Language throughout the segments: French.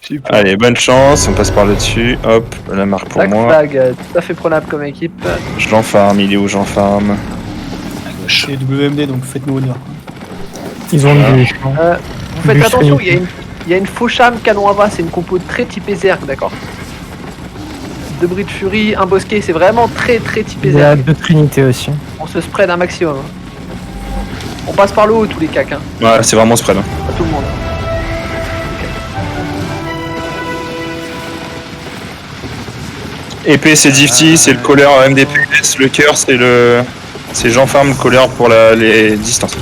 Super. Allez, bonne chance, on passe par là-dessus. Hop, la marque pour Black moi. Flag, tout à fait prenable comme équipe. J'en farm, il est où j'en farm? C'est WMD, donc faites-nous honneur. Ils ont Voilà. du. Vous faites Bus attention, Trinity. il y a une faux cham canon à bas, c'est une compo très typée Zerg, d'accord. Deux bris de furie, un bosquet, c'est vraiment très typé Il y a Zerg. deux Trinités aussi. On se spread un maximum. Hein. On passe par le haut tous les cacs, hein, Ouais, c'est vraiment spread. Hein. à tout le monde. Épée, c'est Gifty, c'est le colleur MDPS. Le cœur, c'est le. C'est Jean Farm, colleur pour les distances.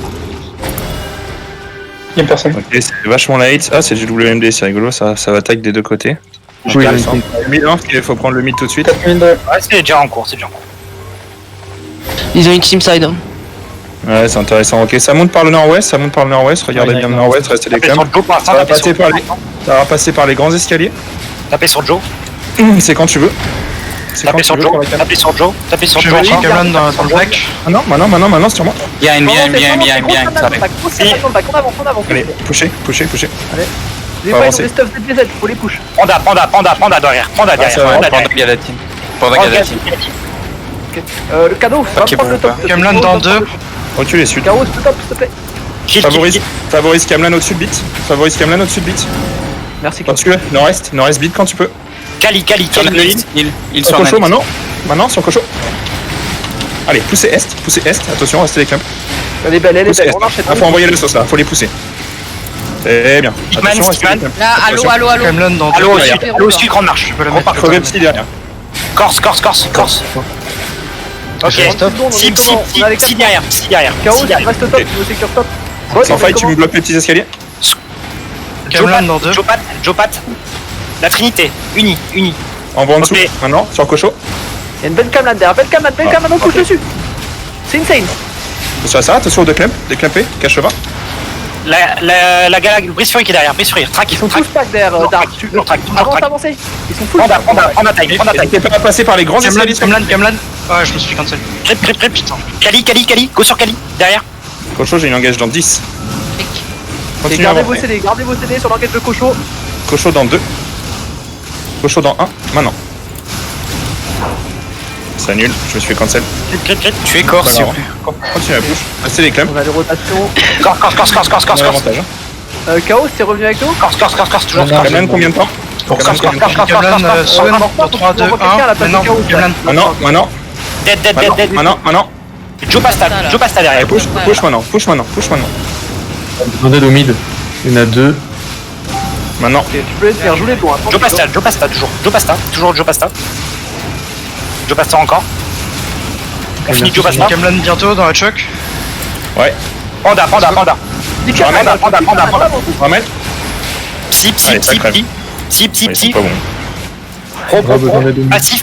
Y'a personne. Ok, c'est vachement light. Ah, c'est du WMD, c'est rigolo, ça va attaque des deux côtés. Oui, Intéressant. Le mid, hein, il faut prendre le mid tout de suite. 4000 de... Ouais, c'est déjà en cours, c'est déjà en cours. Ils ont une team side. Hein. Ouais, c'est intéressant. Ok, ça monte par le nord-ouest, regardez bien le nord-ouest, restez les Tapez sur clams. le Joe pour l'instant, Ça va tapez sur passer le par Joe. Ça va passer par les grands escaliers. Tapez sur le Joe, C'est quand tu veux. C'est quand tapez tu sur veux le pour Joe, la cam. tapez sur le Joe, tapez sur le Je Joe. vais encore. Cameron dans le back. Ah non, maintenant, sur moi. Bien, On ça avance, on avance. Allez, poussez. Les Faut pas avancer. des stuff de DZ, faut les push. Panda derrière, Panda ça va, derrière. Panda derrière. Galatine. Panda Galatine. Le cadeau, ça va prendre le top. Cameron dans deux. Reculez sud. Chaos, le top, s'il te plaît. Kill, Favorise Camlan au-dessus de beat. Merci, Quand tu veux. Nord-est beat quand tu peux. Kali, le hit. Il Sur Cocho maintenant sur Cocho. Allez, poussez est, attention, restez les clams. Elle est belle, Poussez est. on enchaîne. Ah, faut envoyer la sauce là, faut les pousser. C'est bien. Stickman, Attention, restez les Stickman. clams. Là, allo. Cameron dans deux. Allô au derrière. sud, allô au sud, grande marche. Je peux le Grand mettre. parc. Crevez petit derrière. Corse. Ok, si derrière. Chaos, Si derrière. reste top, tu veux sécure top. Sans fight, tu me bloques les petits escaliers. Cameron dans deux. Joe Pat. La Trinité, unis. Envoie en dessous. Ok. Maintenant, sur Cocho. Il y a une belle camlade derrière, belle camlade, on couche dessus. C'est insane. Attention à ça, attention aux deux clams. Déclampé, cache-va. La galaxie, Brice Fury qui est derrière, Brice Fury, track, Ils sont tous pack derrière, Dark. Avance, avancez. Ils sont full. Prends taille. N'hésitez pas à passer par les grands escaliers. Cameron. Ouais, je me suis cancel. Crip, putain. Kali, go sur Kali, derrière. Cocho, j'ai une engage dans 10. Et Continue à gardez vos avancer. CD sur l'enquête de Cocho. Cocho dans 2. Cocho dans 1. Maintenant. C'est nul, je me suis fait cancel. Crip, tu es corse, s'il vous plaît. Continue à push. Restez les clams. On a les rotations. Corse. On a l'avantage. Chaos, t'es revenu avec nous? Corse, toujours corse. Camlan, combien de temps? Cameron, Swan, dans 3, 2, 1. Maintenant, Cameron. Maintenant. Dead. Maintenant. Joe Pasta derrière. Allez, push maintenant. Ils ont au mid. Il y en a deux. Maintenant. Ok, tu peux les faire jouer loin. Joe Pasta, toujours. Joe Pasta encore. On finit Joe Pasta. Cameron bientôt dans la choc. Ouais. Panda. Ramène. Psy. Allez, ça crève. Psy. C'est pas bon. Passif.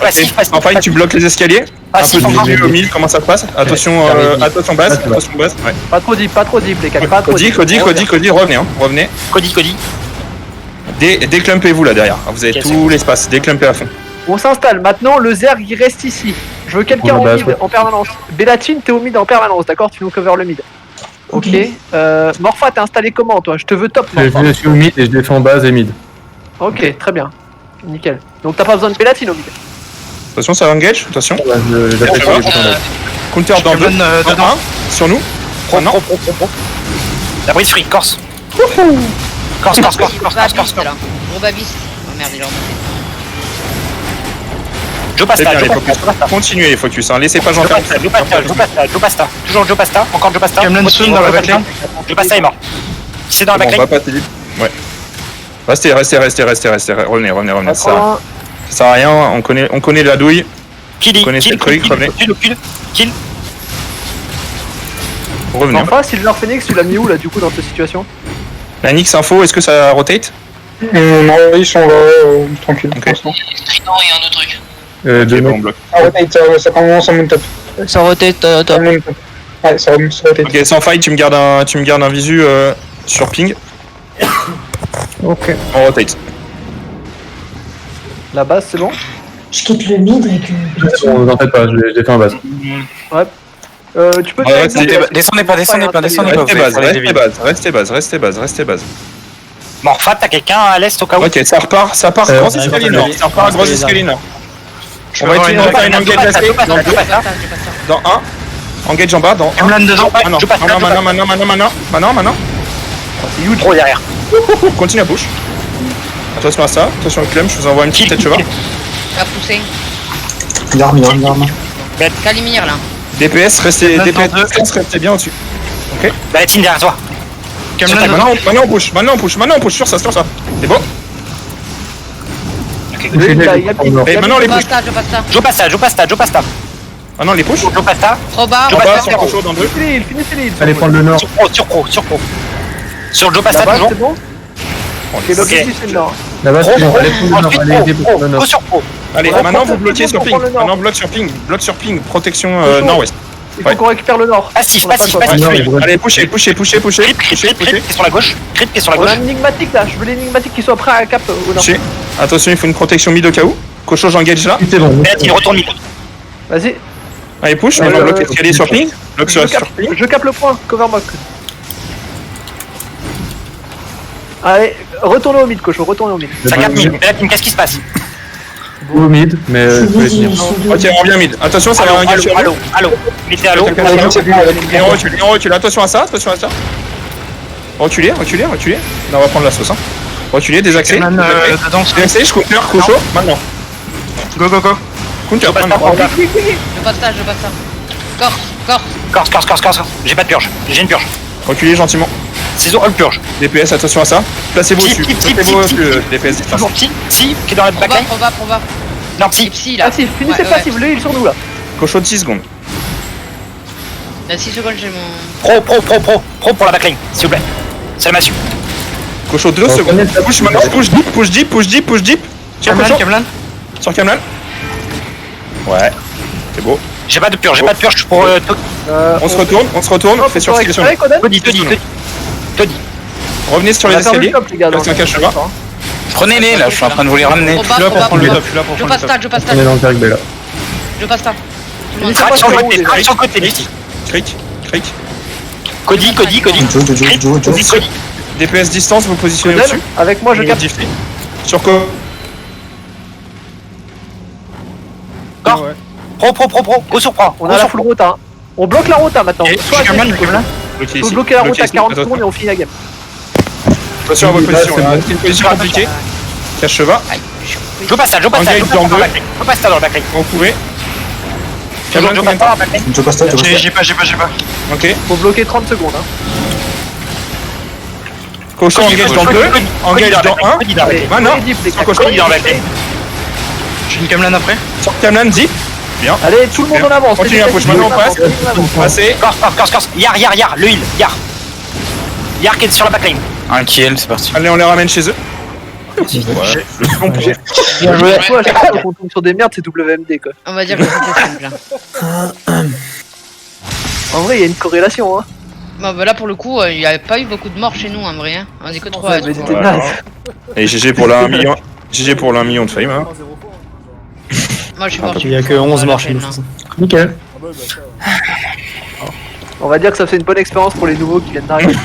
En fight, tu bloques les escaliers. Un peu Passif de encore. visu au mid, comment ça se passe? Attention base. Ouais. Pas trop deep, les gars. Pas trop deep. Cody, revenez. Cody. Déclumpez-vous là derrière. Vous avez Ok, tout l'espace. Déclumpez à fond. On s'installe. Maintenant, le Zerg, il reste ici. Je veux quelqu'un On en a mid base, en permanence. Bellatine, t'es au mid en permanence, d'accord? Tu nous cover le mid. Ok. Morpha, t'es installé comment, toi? Je te veux top, Morpha. Je suis au mid et je défends base et mid. Ok, très bien. Nickel. Donc t'as pas besoin de Bellatine au mid. Attention, ça engage. Attention. J'attaque Bon, les boutons là. Counter dans 2. Cameron Dans dedans. 1. Sur nous. Maintenant. Pro. La brise free, Corse. Corse. Gros babis. Oh merde, il est remonté. Joe C'est Pasta. bien les focus. Continuez les focus. Laissez pas Jean Joe Pasta. Toujours Joe Pasta. Encore Joe Pasta. Cameron Soon dans la backlane. Joe Pasta est mort. C'est dans la Bon, on backlane. va pas vite. Ouais. Restez. Revenez. Pas Ça trop loin. sert à rien. On connaît la douille. Kill. Connaissez le truc, revenez. Kill. Revenez. Morpha, Silver Phoenix, tu l'as mis où là du coup dans cette situation? La Nix info, est-ce que ça rotate? Non, ils sont là, tranquille. Ok. pour l'instant. Strident et un autre truc. Deux Ok, bon, mecs. on bloque. Ah ouais, ça commence à monte top. Ça rotate, Ça monte top. Ouais, ça rotate. Ok, sans fight, tu me gardes un visu sur ping. Ok. On rotate. La base, c'est bon? Je quitte le mid et que. Bon, vous en faites pas, je défends base. Tu peux Ouais, faire ouais, une- Descendez pas. Restez base. Morphat, t'as quelqu'un à l'est au cas où? Ok, ça repart gros escalier nord. Ça repart gros escalier nord. On va faire une engage d'assez dans 1. Engage en bas dans 1. Camelan dedans. Maintenant. C'est huge. Trop derrière. Continue à push. Attention à ça. Attention au Clem, je vous envoie une petite tête cheval. Va pousser. Une arme. Calimir là. DPS, restez bien au-dessus. Ok. Bah, Tine derrière toi. Camelan dedans. Maintenant on push sur ça. C'est bon. Il y a le pic. Et maintenant les push. Je passe ça. Joe Pasta. Maintenant les push. Joe Pasta. Trop bas. En bas, sur Cocho dans 2. Finissez-les. Allez prendre le nord. Sur pro. Sur Joe Pasta, Là-bas, toujours. c'est bon. Ok, l'objectif c'est le nord. Là-bas, c'est bon. Allez prendre le nord. Ensuite, Allez aider pour prendre le pro. nord. Sur pro. Allez, On va maintenant prendre vous bloquez le sur nord, ping. on prend le nord. Maintenant bloc sur ping. Protection Cocho. nord-ouest. Il faut qu'on récupère le nord. Passif. On a pas le choix. Allez, pushez. Crip qui est sur la gauche. Crip qui est sur la On a gauche. un énigmatique là, je veux l'énigmatique qui soit prêt à cap au nord. Pushez. Attention, il faut une protection mid au cas où. Cocho, j'engage là. C'est bon. Il retourne mid. Vas-y, Allez, push. Maintenant bloc escalier sur ping. Bloc sur ping. je capte le point, cover mock. Allez, retournez au mid, Cocho, retournez au mid. Ça capte mid. Qu'est-ce qui se passe? Au mid, mais Je je peux les suis tenir. midi, je suis Ok, on revient mid. Attention, ça va engager sur Allô. Mettez allô. Et on recule. Attention à ça. Reculez. Là, on va prendre la sauce. Reculez, désaxé. Camelan dedans. Désaxé, je counter, Cocho. Maintenant. Go. Counter, maintenant. Je passe ça. Corse. J'ai pas de purge. J'ai une purge. Reculez gentiment. Ciseaux, all purge. DPS, attention à ça. Placez-vous au-dessus. Placez-vous au-dessus, DPS. Toujours psy qui est dans la backline. On va. Non, psy. Psy là. Passif, finissez Ouais, passif, le heal sur nous là. Cocho de 6 secondes. Dans 6 secondes j'ai mon. Pro pour la backline, s'il vous plaît. C'est la massue. Cocho 2 secondes. Push maintenant. Push deep. Tiens, Cocho. Camelan. Sur Camelan. Ouais. C'est beau. J'ai pas de purge pour On se retourne. Fais sur ce Toddy. Revenez sur les escaliers. Place un cache là. Prenez-les là, je suis en train de vous les ramener. Trop bas. Je passe ça. On est dans le carré là. Je passe ça. Crac sur le côté, Lucie. Cric. Cody. DPS distance, vous positionnez Codel, au-dessus. avec moi je capte. Diffy. Sur quoi Corps. Pro. Go sur pro. On a la full rota. On bloque la rota maintenant. Soit Camelan. il faut bloquer la rota à 40 secondes et on finit la game. Attention à votre position. C'est une position compliquée. Cache cheval. Je passe ça dans le backline. Vous pouvez. Je passe pas dans le backline. J'ai pas. Ok. Faut bloquer 30 secondes. Hein. Cochon engage dans 2. Engage dans 1. Maintenant. Cochon Cody dans le backline. J'ai une Camelan après. sur Camelan, zip. Bien. Allez, tout le monde en avance. Continue à push. Maintenant on passe. Passez. Corse. Yar, le heal. Yar qui est sur la backline. Un kill, c'est parti. Allez, on les ramène chez eux. Bien joué. À chaque fois qu'on tombe sur des merdes, c'est WMD quoi. On va dire que c'était simple. En vrai, il y a une corrélation. Hein. Bon bah là pour le coup, il y a pas eu beaucoup de morts chez nous en vrai. Hein. On est que 3 Mais c'était naze. Et GG pour le 1 million. GG pour le 1 million de fame. Hein. Moi je suis mort. Il y a que 11 morts chez nous. Nickel. On va dire que ça fait une bonne expérience pour les nouveaux qui viennent d'arriver.